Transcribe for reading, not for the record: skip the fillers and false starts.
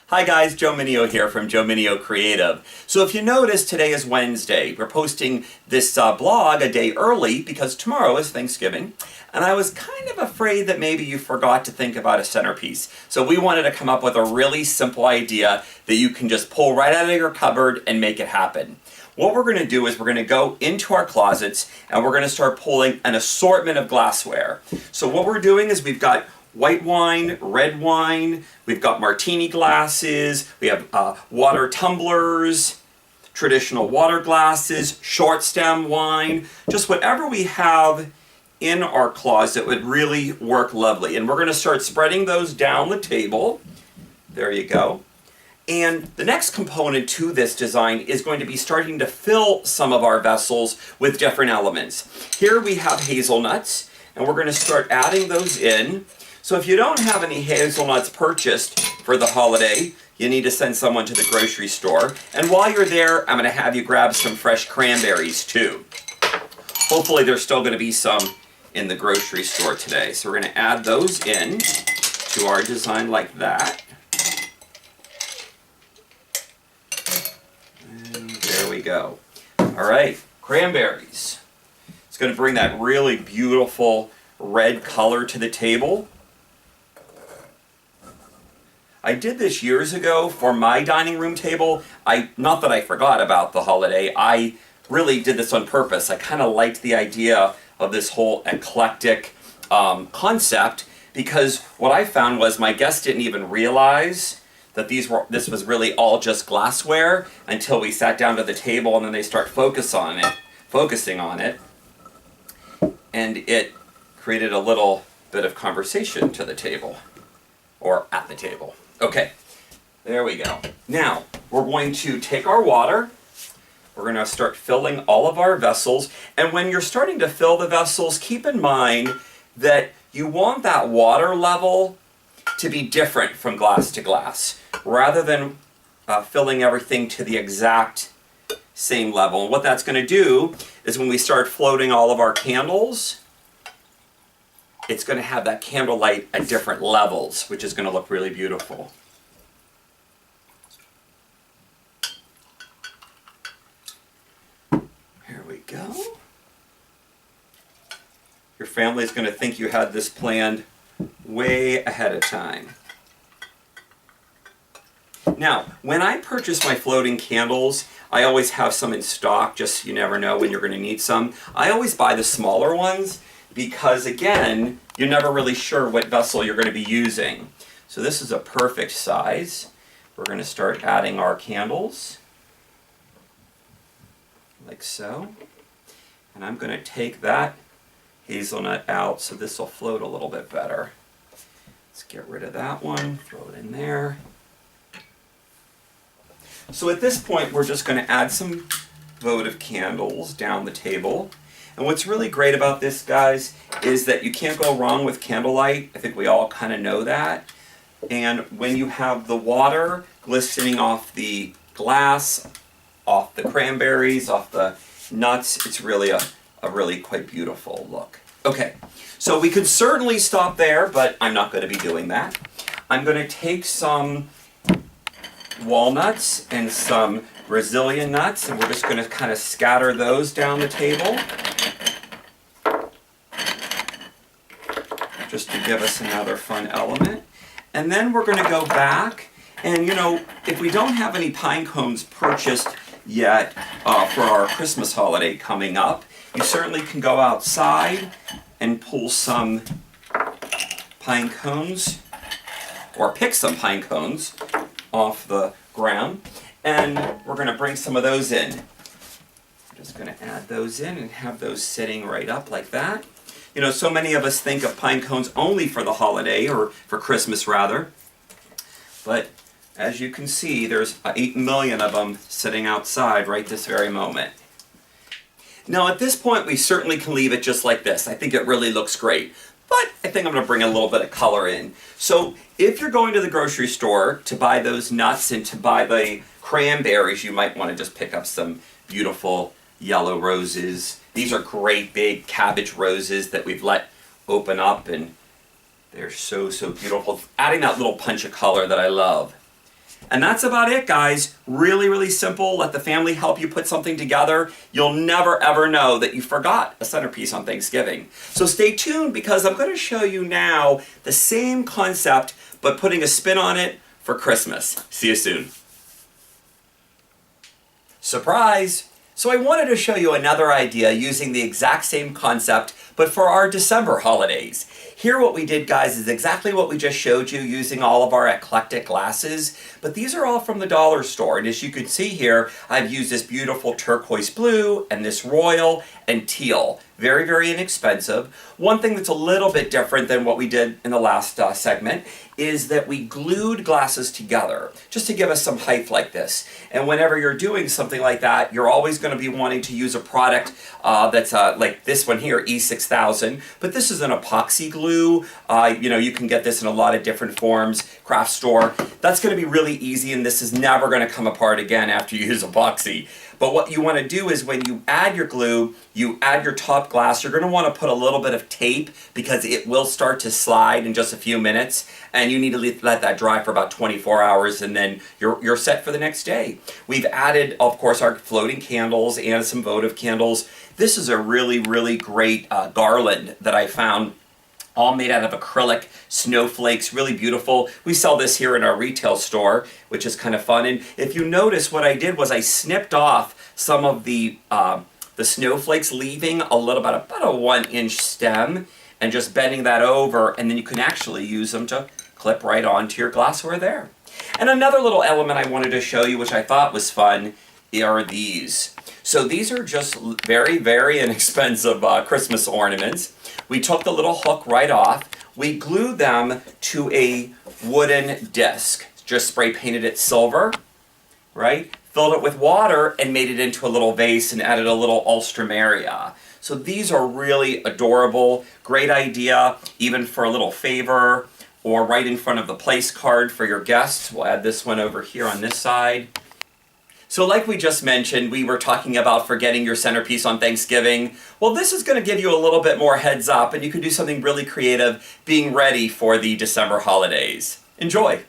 Hi guys, Joe Mineo here from Joe Mineo Creative. So if you notice, today is Wednesday. We're posting this blog a day early because tomorrow is Thanksgiving. And I was kind of afraid that maybe you forgot to think about a centerpiece. So we wanted to come up with a really simple idea that you can just pull right out of your cupboard and make it happen. What we're going to do is we're going to go into our closets and we're going to start pulling an assortment of glassware. So what we're doing is we've got white wine, red wine, we've got martini glasses, we have water tumblers, traditional water glasses, short stem wine, just whatever we have in our closet would really work lovely. And we're going to start spreading those down the table. There you go. And the next component to this design is going to be starting to fill some of our vessels with different elements. Here we have hazelnuts, and we're going to start adding those in. So if you don't have any hazelnuts purchased for the holiday, you need to send someone to the grocery store. And while you're there, I'm going to have you grab some fresh cranberries too. Hopefully there's still going to be some in the grocery store today. So we're going to add those in to our design like that. And there we go. All right, cranberries. It's going to bring that really beautiful red color to the table. I did this years ago for my dining room table. Not that I forgot about the holiday, I really did this on purpose. I kind of liked the idea of this whole eclectic concept, because what I found was my guests didn't even realize that this was really all just glassware until we sat down to the table, and then they start focusing on it, and it created a little bit of conversation to the table, or at the table. Okay, there we go. Now, we're going to take our water, we're going to start filling all of our vessels, and when you're starting to fill the vessels, keep in mind that you want that water level to be different from glass to glass, rather than filling everything to the exact same level. And what that's going to do is when we start floating all of our candles, it's going to have that candlelight at different levels, which is going to look really beautiful. Here we go. Your family is going to think you had this planned way ahead of time. Now, when I purchase my floating candles, I always have some in stock, just you never know when you're going to need some. I always buy the smaller ones, because again, you're never really sure what vessel you're going to be using. So this is a perfect size. We're going to start adding our candles, like so. And I'm going to take that hazelnut out so this will float a little bit better. Let's get rid of that one, throw it in there. So at this point, we're just going to add some votive candles down the table. And what's really great about this, guys, is that you can't go wrong with candlelight. I think we all kind of know that. And when you have the water glistening off the glass, off the cranberries, off the nuts, it's really a really quite beautiful look. Okay, so we could certainly stop there, but I'm not going to be doing that. I'm going to take some walnuts and some Brazilian nuts, and we're just going to kind of scatter those down the table, just to give us another fun element. And then we're going to go back, and you know, if we don't have any pine cones purchased yet for our Christmas holiday coming up, you certainly can go outside and pull some pine cones, or pick some pine cones off the ground, and we're going to bring some of those in. I'm just going to add those in and have those sitting right up like that. You know, so many of us think of pine cones only for the holiday, or for Christmas rather, but as you can see, there's 8 million of them sitting outside right this very moment. Now at this point, we certainly can leave it just like this. I think it really looks great, but I think I'm going to bring a little bit of color in. So if you're going to the grocery store to buy those nuts and to buy the cranberries, you might want to just pick up some beautiful yellow roses These are great big cabbage roses that we've let open up, and they're so, so beautiful. Adding that little punch of color that I love. And that's about it, guys. Really, really simple. Let the family help you put something together. You'll never, ever know that you forgot a centerpiece on Thanksgiving. So stay tuned, because I'm going to show you now the same concept, but putting a spin on it for Christmas. See you soon. Surprise! So I wanted to show you another idea using the exact same concept, but for our December holidays. Here what we did, guys, is exactly what we just showed you using all of our eclectic glasses, but these are all from the dollar store. And as you can see here, I've used this beautiful turquoise blue and this royal and teal. Very, very inexpensive. One thing that's a little bit different than what we did in the last segment is that we glued glasses together just to give us some height like this. And whenever you're doing something like that, you're always going to be wanting to use a product that's like this one here, E6000, but this is an epoxy glue. You can get this in a lot of different forms, craft store. That's going to be really easy, and this is never going to come apart again after you use epoxy. But what you want to do is when you add your glue, you add your top glass, you're going to want to put a little bit of tape because it will start to slide in just a few minutes, and you need to let that dry for about 24 hours, and then you're set for the next day. We've added, of course, our floating candles and some votive candles. This is a really, really great garland that I found, all made out of acrylic snowflakes, really beautiful. We sell this here in our retail store, which is kind of fun. And if you notice, what I did was I snipped off some of the snowflakes, leaving about a 1-inch stem, and just bending that over, and then you can actually use them to clip right onto your glassware there. And another little element I wanted to show you, which I thought was fun, are these. So these are just very, very inexpensive Christmas ornaments. We took the little hook right off. We glued them to a wooden disc. Just spray painted it silver, right? Filled it with water and made it into a little vase and added a little alstroemeria. So these are really adorable. Great idea, even for a little favor or right in front of the place card for your guests. We'll add this one over here on this side. So like we just mentioned, we were talking about forgetting your centerpiece on Thanksgiving. Well, this is going to give you a little bit more heads up, and you can do something really creative being ready for the December holidays. Enjoy!